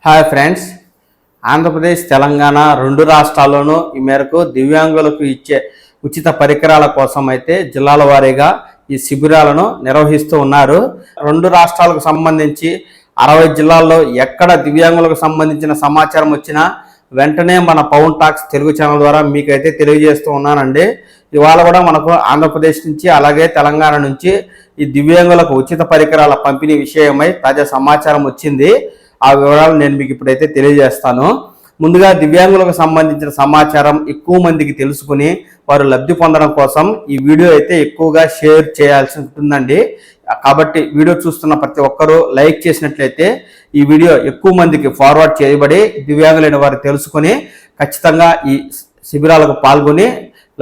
Hi friends, Andhra Pradesh Telangana రెండు రాష్ట్రాల్లోనూ ఈ మేరకు దివ్యాంగులకు ఇచ్చే ఉచిత పరికరాల కోసం అయితే జిల్లాల వారీగా ఈ శిబిరాలను నిర్వహిస్తూ ఉన్నారు. రెండు రాష్ట్రాలకు సంబంధించి 60 జిల్లాల్లో ఎక్కడ దివ్యాంగులకు సంబంధించిన సమాచారం వచ్చినా వెంటనే మన పవన్ టాక్స్ తెలుగు ఛానల్ ద్వారా మీకైతే తెలియజేస్తూ ఉన్నానండి. ఇవాళ కూడా మనకు ఆంధ్రప్రదేశ్ నుంచి అలాగే తెలంగాణ నుంచి ఈ దివ్యాంగులకు ఉచిత పరికరాల పంపిణీ విషయమై తాజా సమాచారం వచ్చింది. ఆ వివరాలు నేను మీకు ఇప్పుడైతే తెలియజేస్తాను. ముందుగా దివ్యాంగులకు సంబంధించిన సమాచారం ఎక్కువ మందికి తెలుసుకుని వారు లబ్ధి పొందడం కోసం ఈ వీడియో అయితే ఎక్కువగా షేర్ చేయాల్సి ఉంటుందండి. కాబట్టి వీడియో చూస్తున్న ప్రతి ఒక్కరూ లైక్ చేసినట్లయితే ఈ వీడియో ఎక్కువ మందికి ఫార్వర్డ్ చేయబడి దివ్యాంగులైన వారు తెలుసుకుని ఖచ్చితంగా ఈ శిబిరాలకు పాల్గొని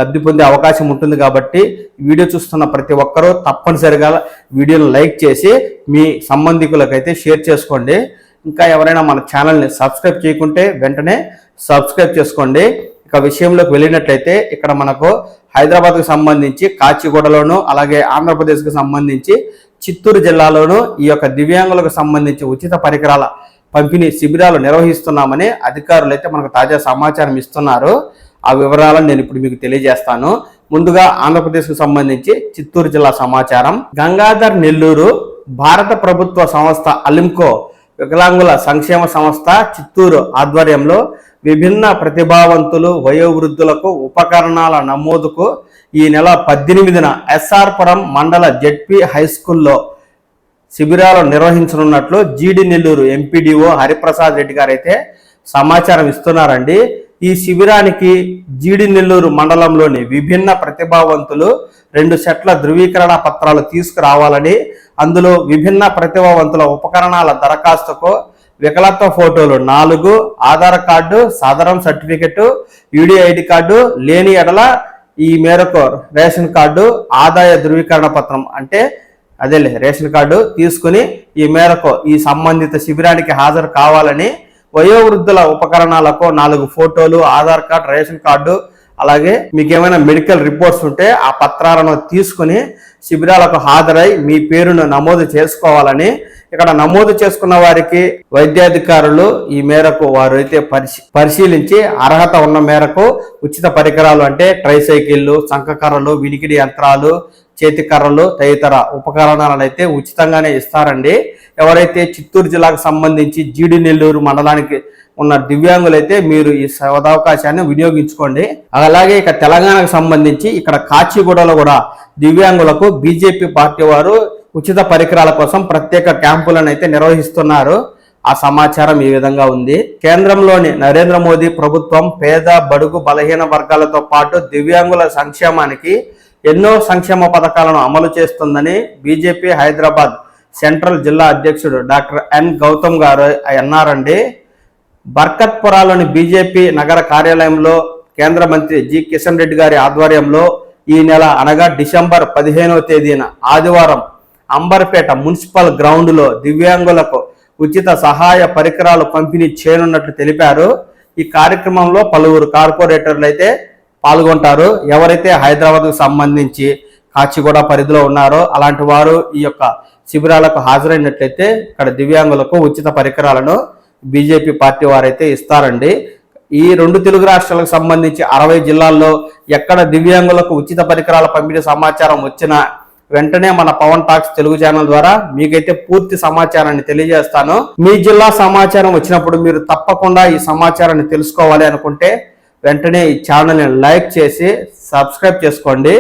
లబ్ధి పొందే అవకాశం ఉంటుంది. కాబట్టి వీడియో చూస్తున్న ప్రతి ఒక్కరూ తప్పనిసరిగా వీడియోను లైక్ చేసి మీ సంబంధికులకైతే షేర్ చేసుకోండి. ఇంకా ఎవరైనా మన ఛానల్ని సబ్స్క్రైబ్ చేయకుంటే వెంటనే సబ్స్క్రైబ్ చేసుకోండి. ఇక విషయంలోకి వెళ్ళినట్లయితే ఇక్కడ మనకు హైదరాబాద్కు సంబంధించి కాచిగూడలోను అలాగే ఆంధ్రప్రదేశ్కు సంబంధించి చిత్తూరు జిల్లాలోను ఈ యొక్క దివ్యాంగులకు సంబంధించి ఉచిత పరికరాల పంపిణీ శిబిరాలు నిర్వహిస్తున్నామని అధికారులు అయితే మనకు తాజా సమాచారం ఇస్తున్నారు. ఆ వివరాలను నేను ఇప్పుడు మీకు తెలియజేస్తాను. ముందుగా ఆంధ్రప్రదేశ్కు సంబంధించి చిత్తూరు జిల్లా సమాచారం. గంగాధర్ నెల్లూరు భారత ప్రభుత్వ సంస్థ అలింకో వికలాంగుల సంక్షేమ సంస్థ చిత్తూరు ఆధ్వర్యంలో విభిన్న ప్రతిభావంతులు వయోవృద్ధులకు ఉపకరణాల నమోదుకు ఈ నెల 18న ఎస్ఆర్పురం మండల జెడ్పీ హై స్కూల్లో శిబిరాలు నిర్వహించనున్నట్లు జీడి నెల్లూరు ఎంపీడీఓ హరిప్రసాద్ రెడ్డి గారు అయితే సమాచారం ఇస్తున్నారండి. ఈ శిబిరానికి జీడి నెల్లూరు మండలంలోని విభిన్న ప్రతిభావంతులు 2 సెట్ల ధృవీకరణ పత్రాలు తీసుకురావాలని, అందులో విభిన్న ప్రతిభావంతుల ఉపకరణాల దరఖాస్తుకు వికలత్వ ఫోటోలు 4, ఆధార్ కార్డు, సాధారణ సర్టిఫికెట్, యూడీఐడి కార్డు లేని ఎడల ఈ మేరకు రేషన్ కార్డు, ఆదాయ ధృవీకరణ పత్రం అంటే అదేలే రేషన్ కార్డు తీసుకుని ఈ మేరకు ఈ సంబంధిత శిబిరానికి హాజరు కావాలని, వయోవృద్ధుల ఉపకరణాలకు 4 ఫోటోలు, ఆధార్ కార్డు, రేషన్ కార్డు అలాగే మీకు ఏమైనా మెడికల్ రిపోర్ట్స్ ఉంటే ఆ పత్రాలను తీసుకుని శిబిరాలకు హాజరై మీ పేరును నమోదు చేసుకోవాలని, ఇక్కడ నమోదు చేసుకున్న వారికి వైద్యాధికారులు ఈ మేరకు వారు అయితే పరిశీలించి అర్హత ఉన్న మేరకు ఉచిత పరికరాలు అంటే ట్రైసైకిళ్ళు, సంకకర్రలు, వినికిడి యంత్రాలు, చేతి కర్రలు తదితర ఉపకరణాలను అయితే ఉచితంగానే ఇస్తారండి. ఎవరైతే చిత్తూరు జిల్లాకు సంబంధించి జీడి నెల్లూరు మండలానికి ఉన్న దివ్యాంగులైతే మీరు ఈ సదవకాశాన్ని వినియోగించుకోండి. అలాగే ఇక తెలంగాణకు సంబంధించి ఇక్కడ కాచిగూడలో కూడా దివ్యాంగులకు బీజేపీ పార్టీ వారు ఉచిత పరికరాల కోసం ప్రత్యేక క్యాంపులను అయితే నిర్వహిస్తున్నారు. ఆ సమాచారం ఈ విధంగా ఉంది. కేంద్రంలోని నరేంద్ర మోదీ ప్రభుత్వం పేద బడుగు బలహీన వర్గాలతో పాటు దివ్యాంగుల సంక్షేమానికి ఎన్నో సంక్షేమ పథకాలను అమలు చేస్తుందని బీజేపీ హైదరాబాద్ సెంట్రల్ జిల్లా అధ్యక్షుడు డాక్టర్ ఎన్ గౌతమ్ గారు అన్నారండి. బర్కత్పురాలోని బీజేపీ నగర కార్యాలయంలో కేంద్ర మంత్రి జి కిషన్ రెడ్డి గారి ఆధ్వర్యంలో ఈ నెల అనగా డిసెంబర్ 15వ తేదీన ఆదివారం అంబర్పేట మున్సిపల్ గ్రౌండ్లో దివ్యాంగులకు ఉచిత సహాయ పరికరాలు పంపిణీ చేయనున్నట్లు తెలిపారు. ఈ కార్యక్రమంలో పలువురు కార్పొరేటర్లు అయితే పాల్గొంటారు. ఎవరైతే హైదరాబాద్కు సంబంధించి కాచిగూడ పరిధిలో ఉన్నారో అలాంటి వారు ఈ యొక్క శిబిరాలకు హాజరైనట్లయితే ఇక్కడ దివ్యాంగులకు ఉచిత పరికరాలను బీజేపీ పార్టీ వారైతే ఇస్తారండి. ఈ 2 తెలుగు రాష్ట్రాలకు సంబంధించి 60 జిల్లాల్లో ఎక్కడ దివ్యాంగులకు ఉచిత పరికరాల పంపిణీ సమాచారం వచ్చినా వెంటనే మన పవన్ టాక్స్ తెలుగు ఛానల్ ద్వారా మీకైతే పూర్తి సమాచారాన్ని తెలియజేస్తాను. మీ జిల్లా సమాచారం వచ్చినప్పుడు మీరు తప్పకుండా ఈ సమాచారాన్ని తెలుసుకోవాలి అనుకుంటే వెంటనే ఈ ఛానల్ని లైక్ చేసి సబ్స్క్రైబ్ చేసుకోండి.